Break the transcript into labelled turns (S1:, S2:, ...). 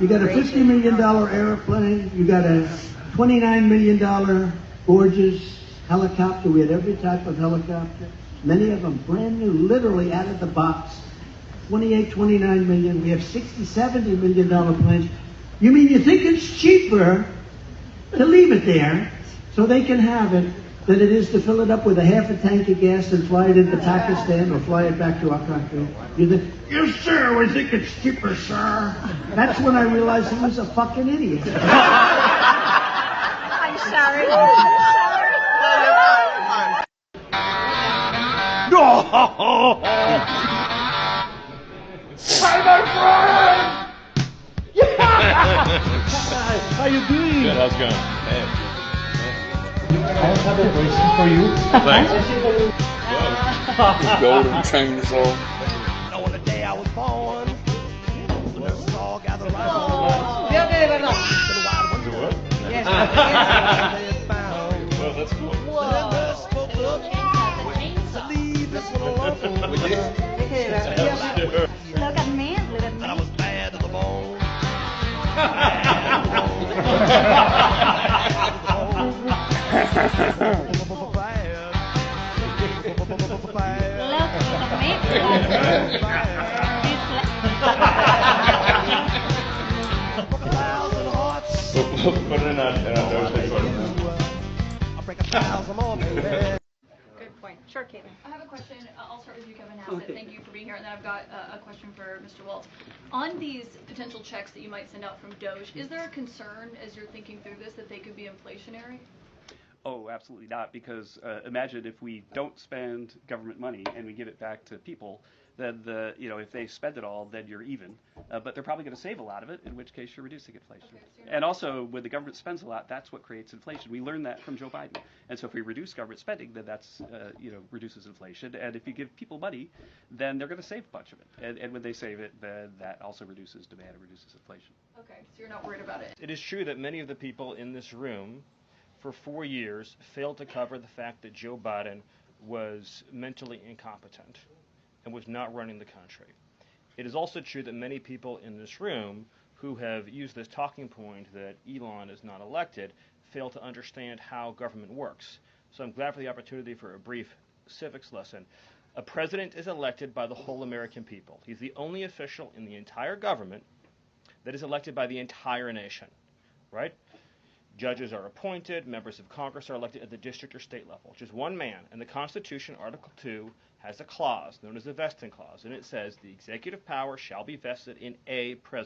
S1: You got a $50 million airplane. You got a $29 million gorgeous helicopter. We had every type of helicopter. Many of them brand new, literally out of the box. 28, 29 million. We have 60, $70 million planes. You mean you think it's cheaper to leave it there so they can have it than it is to fill it up with a half a tank of gas and fly it into Pakistan or fly it back to our country? You think, yes, sir, we think it's cheaper, sir. That's when I realized he was a fucking idiot.
S2: I'm sorry. I'm sorry.
S3: No! Hi, my friend! How you doing?
S4: Good, how's it going? Hey.
S3: I have a question for you.
S4: Thanks. Golden chainsaw.
S3: On the day I was born, the nurses all gathered right on.
S4: Do what?
S2: Yes.
S4: Well, that's cool.
S3: The nurse spoke up to leave this one alone.
S4: Sure.
S2: Look at me. Look at
S3: I
S2: me.
S3: was bad to the bone.
S4: Put it in a nose photo.
S2: Good point. Sure, Caitlin.
S5: I have a question. I'll start with you, Kevin Hassett. Thank you for being here. And then I've got a question for Mr. Waltz. On these potential checks that you might send out from Doge, is there a concern as you're thinking through this that they could be inflationary?
S6: Oh, absolutely not, because imagine if we don't spend government money and we give it back to people, then if they spend it all, then you're even. But they're probably going to save a lot of it, in which case you're reducing inflation.
S5: Okay, so
S6: And also, when the government spends a lot, that's what creates inflation. We learned that from Joe Biden. And so if we reduce government spending, then that's reduces inflation. And if you give people money, then they're going to save a bunch of it. And when they save it, then that also reduces demand and reduces inflation.
S5: Okay, so you're not worried about it.
S7: It is true that many of the people in this room for 4 years failed to cover the fact that Joe Biden was mentally incompetent and was not running the country. It is also true that many people in this room who have used this talking point that Elon is not elected fail to understand how government works. So I'm glad for the opportunity for a brief civics lesson. A president is elected by the whole American people. He's the only official in the entire government that is elected by the entire nation, right? Judges are appointed, members of Congress are elected at the district or state level. Just one man. And the Constitution, Article 2, has a clause known as the vesting clause, and it says the executive power shall be vested in a president.